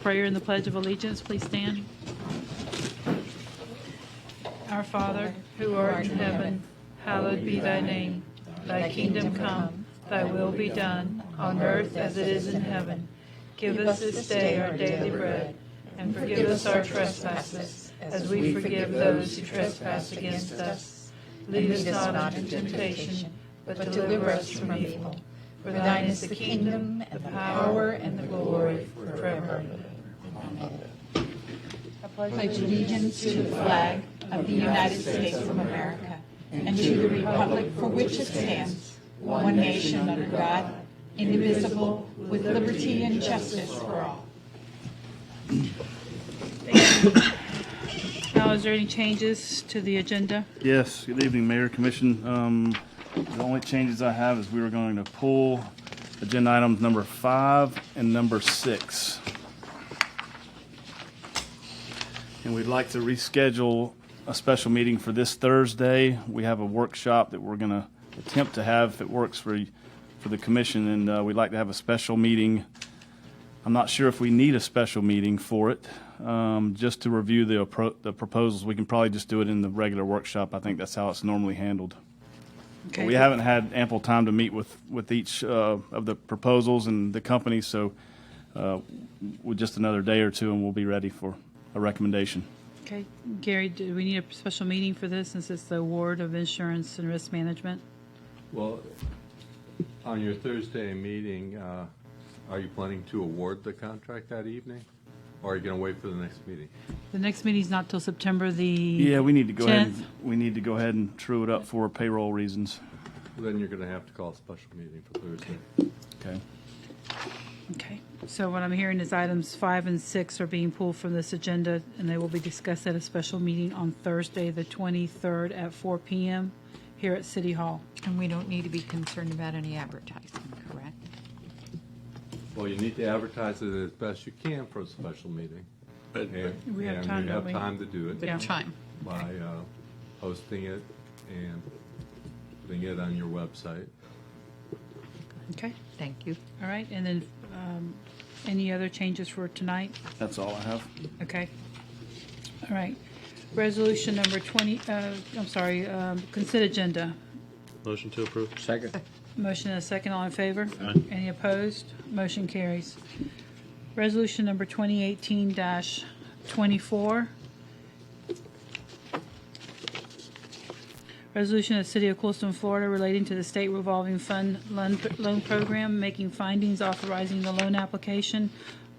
prayer and the Pledge of Allegiance. Please stand. Our Father, who art in heaven, hallowed be thy name. Thy kingdom come, thy will be done, on earth as it is in heaven. Give us this day our daily bread, and forgive us our trespasses, as we forgive those who trespass against us. Lead us not into temptation, but deliver us from evil. For thine is the kingdom, the power, and the glory forever. I pledge allegiance to the flag of the United States of America and to the republic for which it stands, one nation under God, indivisible, with liberty and justice for all. Now, is there any changes to the agenda? Yes, good evening, Mayor, Commission. The only changes I have is we were going to pull agenda items number 5 and number 6. And we'd like to reschedule a special meeting for this Thursday. We have a workshop that we're going to attempt to have, if it works for the commission, and we'd like to have a special meeting. I'm not sure if we need a special meeting for it, just to review the proposals. We can probably just do it in the regular workshop. I think that's how it's normally handled. Okay. We haven't had ample time to meet with each of the proposals and the company, so with just another day or two, and we'll be ready for a recommendation. Okay. Gary, do we need a special meeting for this since it's the award of insurance and risk management? Well, on your Thursday meeting, are you planning to award the contract that evening? Or are you going to wait for the next meeting? The next meeting's not till September the Yeah, we need to go 10th. ahead and true it up for payroll reasons. Then you're going to have to call a special meeting for Thursday. Okay. Okay. So what I'm hearing is items 5 and 6 are being pulled from this agenda, and they will be discussed at a special meeting on Thursday, the 23rd at 4 p.m. here at City Hall. And we don't need to be concerned about any advertising, correct? Well, you need to advertise it as best you can for a special meeting. And We have time, you don't have we? time to do it Yeah. Time. by posting it and putting it on your website. Okay. Thank you. All right. And then any other changes for tonight? That's all I have. Okay. All right. Resolution number 20, consent agenda. Motion to approve. Second. Motion and a second. All in favor? Aye. Any opposed? Motion carries. Resolution number 2018-24. Resolution of the City of Clewiston, Florida relating to the State Revolving Fund Loan Program, making findings, authorizing the loan application,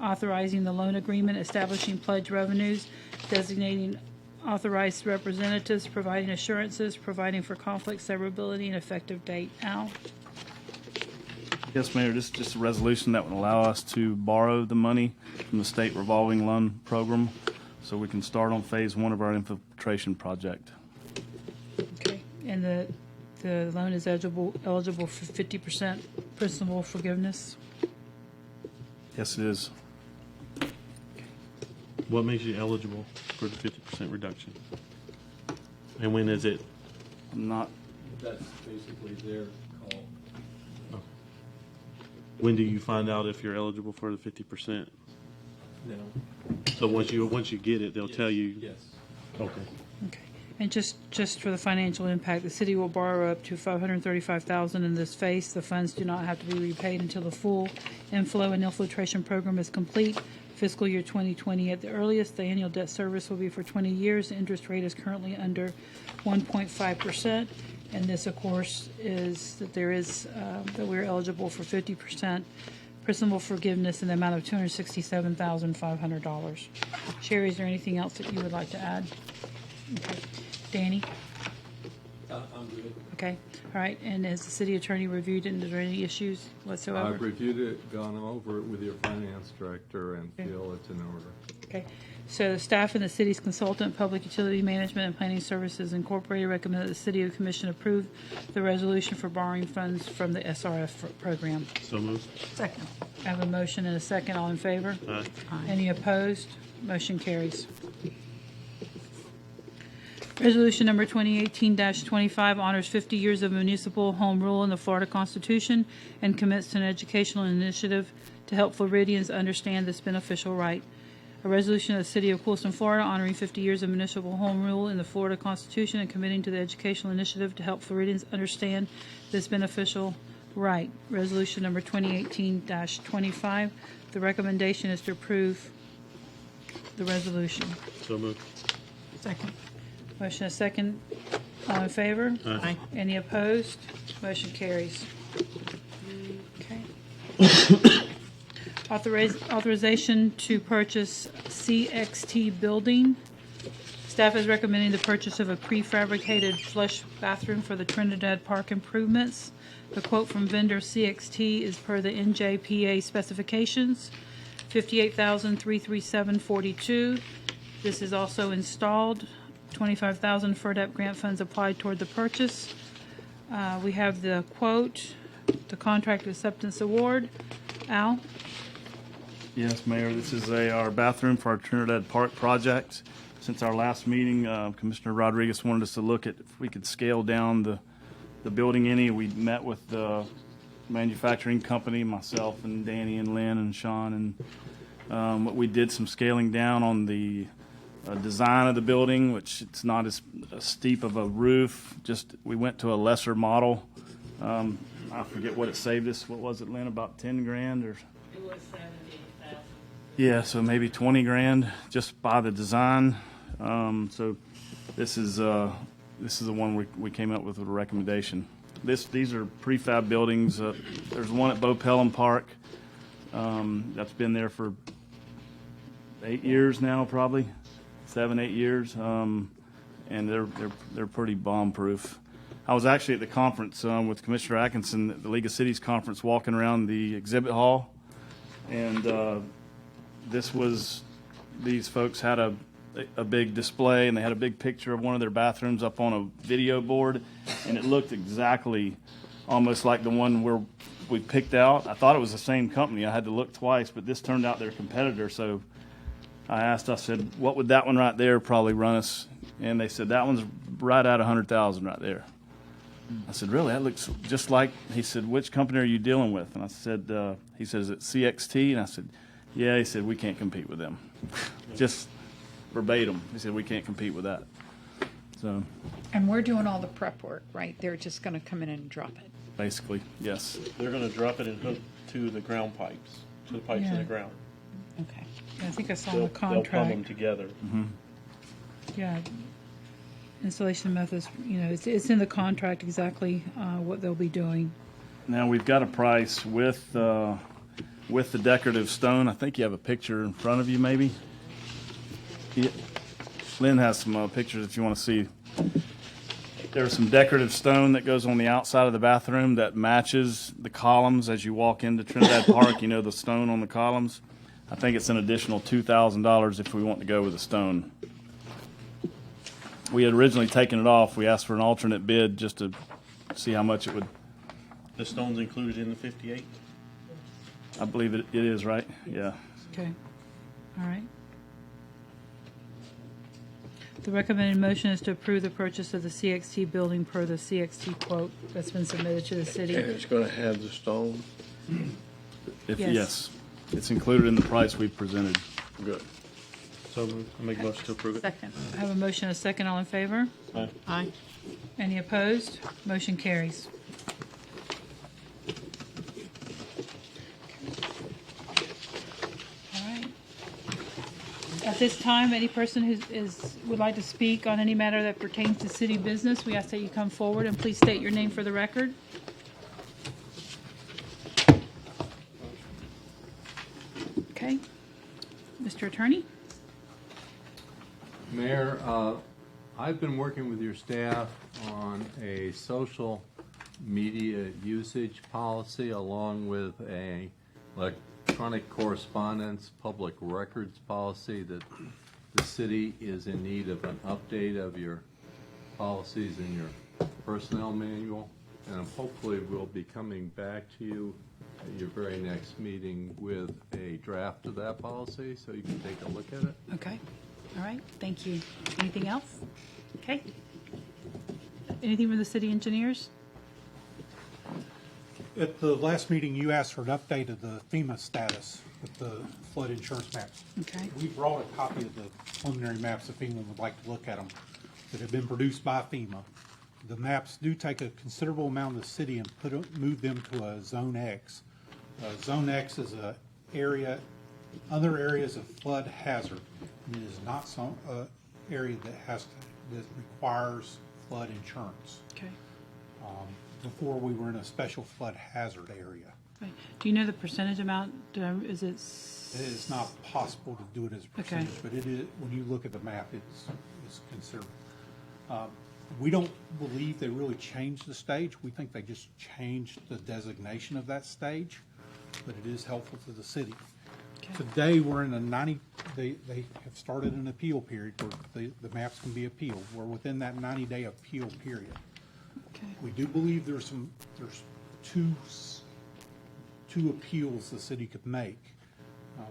authorizing the loan agreement, establishing pledge revenues, designating authorized representatives, providing assurances, providing for conflict severability and effective date. Al? Yes, Mayor, this is just a resolution that would allow us to borrow the money from the State Revolving Loan Program so we can start on phase 1 of our infiltration project. Okay. And the loan is eligible for 50% principal forgiveness? Yes, it is. What makes you eligible for the 50% reduction? And when is it? I'm not, That's basically their call. When do you find out if you're eligible for the 50%? No. So once you get it, they'll tell you. Yes. Okay. Okay. And just for the financial impact, the city will borrow up to $535,000 in this phase. The funds do not have to be repaid until the full inflow and infiltration program is complete. Fiscal year 2020 at the earliest. The annual debt service will be for 20 years. The interest rate is currently under 1.5%. And this, of course, is that that we're eligible for 50% principal forgiveness in the amount of $267,500. Sherry, is there anything else that you would like to add? Okay. Danny? I'm good. Okay. All right. And has the city attorney reviewed it? And is there any issues whatsoever? I've reviewed it, gone over it with your finance director, and feel it's in order. Okay. So the staff and the city's consultant, Public Utility Management and Planning Services Incorporated, recommend that the City of Commission approve the resolution for borrowing funds from the SRF program. So moved. Second. I have a motion and a second. All in favor? Aye. Any opposed? Motion carries. Resolution number 2018-25 honors 50 years of municipal home rule in the Florida Constitution and commits to an educational initiative to help Floridians understand this beneficial right. A resolution of the City of Clewiston, Florida, honoring 50 years of municipal home rule in the Florida Constitution and committing to the educational initiative to help Floridians understand this beneficial right. Resolution number 2018-25. The recommendation is to approve the resolution. So moved. Second. Motion is second. All in favor? Aye. Any opposed? Motion carries. Okay. Authorization to purchase CXT building. Staff is recommending the purchase of a prefabricated flush bathroom for the Trinidad Park improvements. The quote from vendor CXT is per the NJPA specifications, $58,337.42. This is also installed. $25,000 FERDAP grant funds applied toward the purchase. We have the quote, the contract acceptance award. Al? Yes, Mayor, this is our bathroom for our Trinidad Park project. Since our last meeting, Commissioner Rodriguez wanted us to look at if we could scale down the building any. We met with the manufacturing company, myself and Danny and Lynn and Sean, and we did some scaling down on the design of the building, which it's not as steep of a roof. Just we went to a lesser model. I forget what it saved us. What was it, Lynn? About 10 grand or? It was 78,000. Yeah, so maybe 20 grand just by the design. So this is the one we came up with a recommendation. These are prefab buildings. There's one at Bo Pelham Park that's been there for 8 years now, probably 7-8 years, and they're pretty bomb-proof. I was actually at the conference with Commissioner Atkinson at the League of Cities conference, walking around the exhibit hall, and these folks had a big display, and they had a big picture of one of their bathrooms up on a video board, and it looked exactly almost like the one where we picked out. I thought it was the same company. I had to look twice, but this turned out their competitor. So I said, what would that one right there probably run us? And they said, that one's right at 100,000 right there. I said, really? That looks just like. He said, which company are you dealing with? And I said, he says, it's CXT. And I said, yeah. He said, we can't compete with them. Just verbatim. He said, we can't compete with that. So And we're doing all the prep work, right? They're just going to come in and drop it. basically, yes. They're going to drop it and hook to the ground pipes, to the pipes in Yeah. the ground. Okay. I think I saw They'll the pump them contract. together. Yeah. Installation methods, it's in the contract exactly what they'll be doing. Now we've got a price with the decorative stone. I think you have a picture in front of you, maybe. Yeah. Lynn has some pictures if you want to see. There's some decorative stone that goes on the outside of the bathroom that matches the columns as you walk into Trinidad Park. The stone on the columns. I think it's an additional $2,000 if we want to go with the stone. We had originally taken it off. We asked for an alternate bid just to see how much it would. The stone's included in the 58? I believe it is, right? Yeah. Okay. All right. The recommended motion is to approve the purchase of the CXT building per the CXT quote that's been submitted to the And city. it's going to have the stone? Yes. Yes. It's included in the price we presented. Good. So moved. I make a motion to approve it. Second. I have a motion and a second. All in favor? Aye. Aye. Any opposed? Motion carries. All right. At this time, any person who would like to speak on any matter that pertains to city business, we ask that you come forward and please state your name for the record. Okay. Mr. Attorney? Mayor, I've been working with your staff on a social media usage policy along with a electronic correspondence public records policy that the city is in need of an update of your policies in your personnel manual. And hopefully we'll be coming back to you at your very next meeting with a draft of that policy so you can take a look at it. Okay. All right. Thank you. Anything else? Okay. Anything from the city engineers? At the last meeting, you asked for an update of the FEMA status with the flood insurance maps. Okay. We brought a copy of the preliminary maps if anyone would like to look at them that have been produced by FEMA. The maps do take a considerable amount of the city and move them to a Zone X. Zone X is a area, other areas of flood hazard. And it is not some area that requires flood insurance. Okay. Before we were in a special flood hazard area. Right. Do you know the percentage amount? Is it? It is not possible to do it as a percentage, but it is, when you look at the map, it's considerable. We don't believe they really changed the stage. We think they just changed the designation of that stage, but it is helpful to the city. Okay. Today, we're in a they have started an appeal period where the maps can be appealed. We're within that 90-day appeal period. Okay. We do believe there's two appeals the city could make.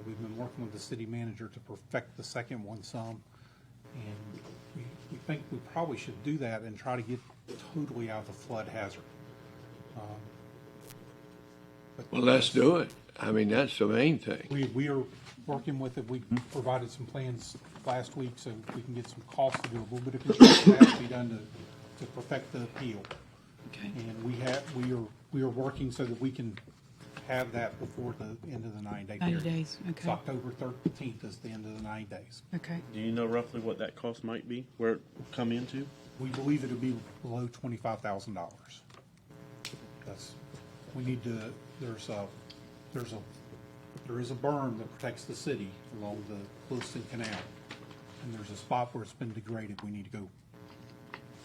We've been working with the city manager to perfect the second one some, and we think we probably should do that and try to get totally out of the flood hazard. Well, let's do it. I mean, that's the main thing. We are working with it. We provided some plans last week so we can get some costs to do a little bit of construction that has to be done to perfect the appeal. Okay. And we are working so that we can have that before the end of the 90-day 90 period. days, okay. It's October 13th is the end of the 90 days. Okay. Do you know roughly what that cost might be, where it will come into? We believe it'll be below $25,000. We need to, there is a berm that protects the city along the Clewiston Canal. And there's a spot where it's been degraded. We need to go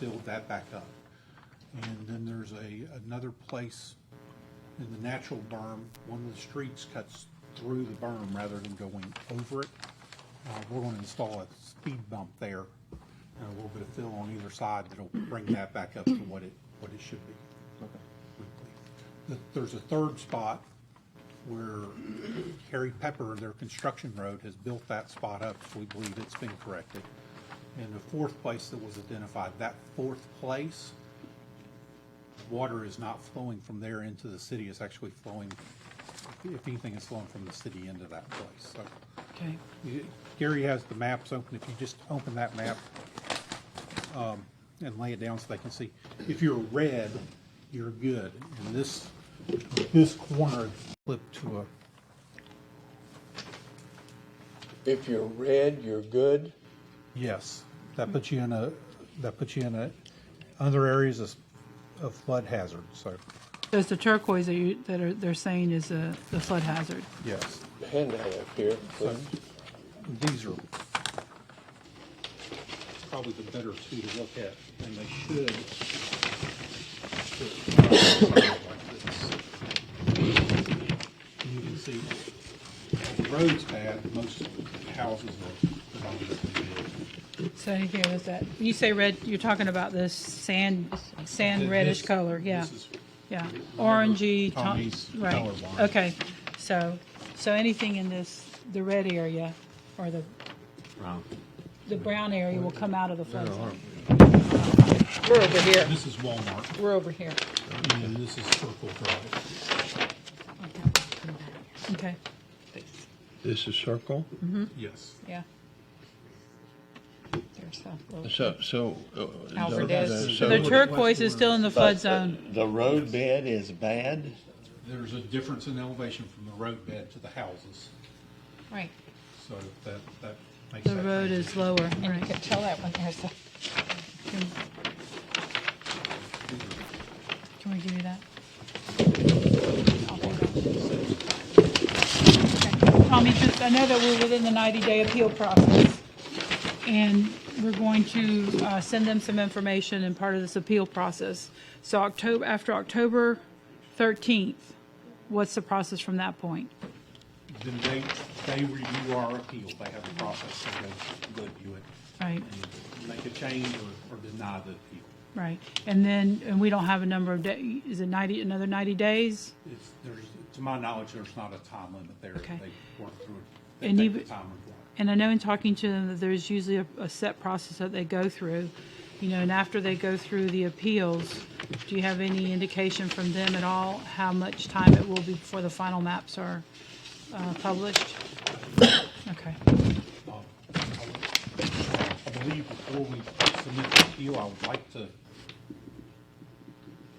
build that back up. And then there's another place in the natural berm, one of the streets cuts through the berm rather than going over it. We're going to install a speed bump there and a little bit of fill on either side that'll bring that back up to what it should be. There's a third spot where Harry Pepper, their construction road, has built that spot up, so we believe it's been corrected. And the fourth place that was identified, that fourth place, water is not flowing from there into the city. It's actually flowing, if anything, it's flowing from the city into that place. So Okay. Gary has the maps open. If you just open that map and lay it down so they can see. If you're red, you're good. And this corner flipped to a. If you're red, you're good. Yes, that puts you in other areas of flood hazard. So There's the turquoise that they're saying is the flood hazard. yes, Hand that up here, so please. these are probably the better two to look at, and they should. Like this. And you can see the road's bad. Most houses are predominantly good. So here is that. When you say red, you're talking about this sand reddish This- color, yeah. This is Yeah, orangey. Tommy's Right, color line. okay. So anything in the red area or the brown area will come out of the flood zone. We're over here. This is Walmart, We're over here. and this is Circle Drive. Okay, This is Circle? Yes. yeah. There's a little- So. Alvarez. So the turquoise is still in the flood zone. The road bed is bad? There's a difference in elevation from the road bed to the houses, Right. so that makes The that road transition. is lower, And you right. can tell that when there's a, Can we give you that? Tommy, just, I know that we're within the 90-day appeal process, and we're going to send them some information in part of this appeal process. So after October 13th, what's the process from that point? Then they review our appeal. They have a process to go review it Right, and make a change or deny the appeal. right. And we don't have a number of days, is it another 90 days? To my knowledge, there's not a time limit there. Okay. They work through it. And They take even- the time required. And I know in talking to them that there's usually a set process that they go through. you know, and after they go through the appeals, do you have any indication from them at all how much time it will be before the final maps are published? Okay. I believe before we submit the appeal, I would like to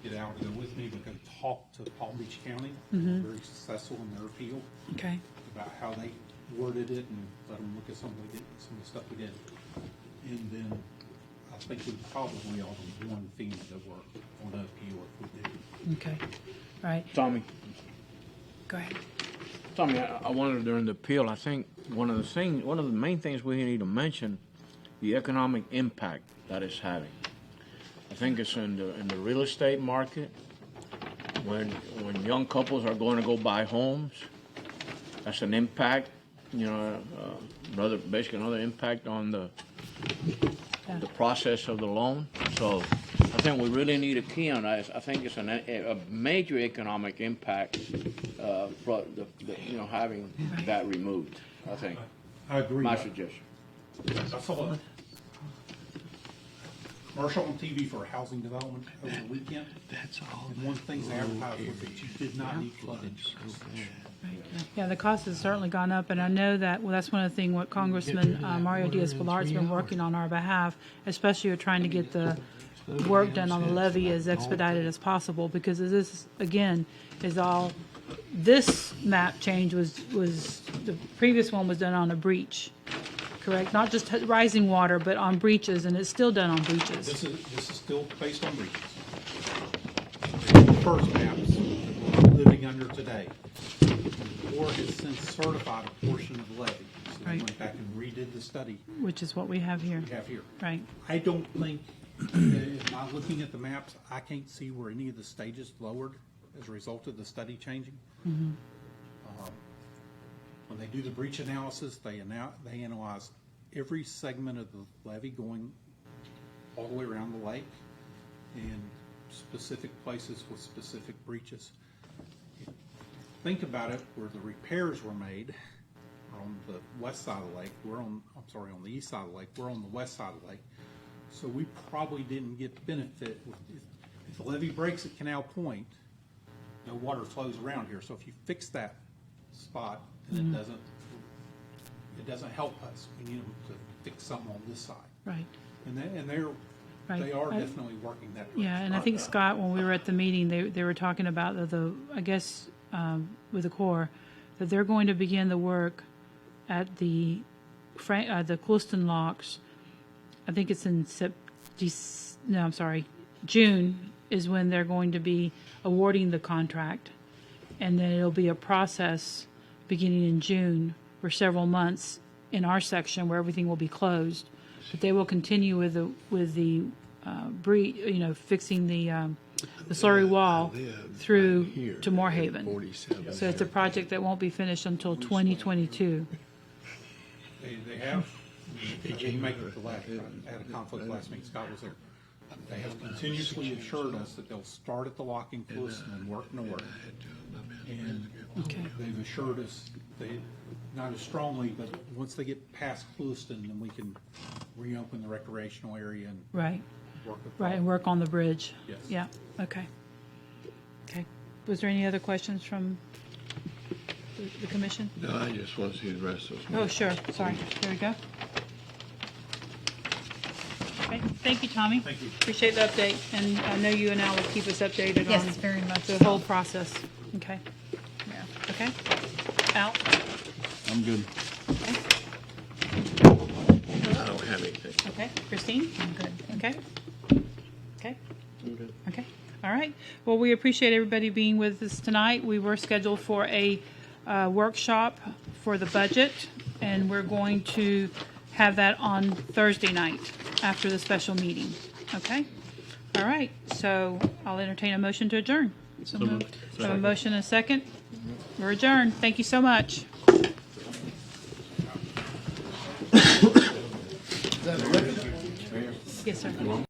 get out and go with me, but go talk to Palm Beach County. Very successful in their appeal Okay. about how they worded it, and let them look at some of the stuff we did. And then I think we probably ought to warn FEMA that we're on an appeal if we do. Okay. Right. Tommy, Go ahead. Tommy, I wondered during the appeal, I think one of the main things we need to mention, the economic impact that it's having. I think it's in the real estate market, when young couples are going to go buy homes, that's an impact, you know, basically another impact on the process of the loan. So I think we really need a key on that. I think it's a major economic impact for having that removed. I think. I agree. My suggestion. I saw a commercial on TV for housing development over the weekend. That's all. And one thing they advertised was that you did not need flood insurance. Yeah, the cost has certainly gone up, and I know that, well, that's one of the things what Congressman Mario Diaz-Balart's been working on our behalf, especially trying to get the work done on the levee as expedited as possible, because this, again, is all, this map change was, the previous one was done on a breach, correct? Not just rising water, but on breaches, and it's still done on breaches. This is still based on breaches. The first maps that we're living under today. The Corps has since certified a portion of the levee. So they Right. went back and redid the study Which is what we have here. we have here. Right. I don't think, in my looking at the maps, I can't see where any of the stages lowered as a result of the study changing. When they do the breach analysis, they analyze every segment of the levee going all the way around the lake and specific places with specific breaches. Think about it, where the repairs were made on the west side of the lake, on the east side of the lake, we're on the west side of the lake. So we probably didn't get benefit. If the levee breaks at Canal Point, no water flows around here. So if you fix that spot, then it doesn't help us. We need them to fix something on this side. Right. And Right. they are I- definitely working that direction. Yeah, and I think, Scott, when we were at the meeting, they were talking about I guess, with the Corps, that they're going to begin the work at the Clewiston locks. I think it's in June is when they're going to be awarding the contract. And then it'll be a process beginning in June for several months in our section where everything will be closed. But they will continue with the fixing the slurry wall through to Moorhaven. So it's a project that won't be finished until 2022. They have, I didn't make it the last, I had a conflict last meeting, Scott was there. They have continuously assured us that they'll start at the lock in Clewiston and work north. And they've assured us, not as strongly, but once they get past Clewiston, then we can reopen the recreational area and Right, work the right, and work on the bridge. Yes. Yeah, okay. Okay. Was there any other questions from the commission? No, I just want to see the rest of Oh, sure, sorry. There we go. Okay, thank you, Tommy. Thank you. Appreciate the update, and I know you and Al will keep us updated Yes, on very much the so. whole process. Okay, Yeah. okay. Al? I'm good. I don't have anything. Okay. Christine? I'm good. Okay. Okay. Okay. All right. Well, we appreciate everybody being with us tonight. We were scheduled for a workshop for the budget, and we're going to have that on Thursday night after the special meeting. Okay? All right. So I'll entertain a motion to adjourn. So moved. Have a motion and a second? We're adjourned. Thank you so much. Yes, sir.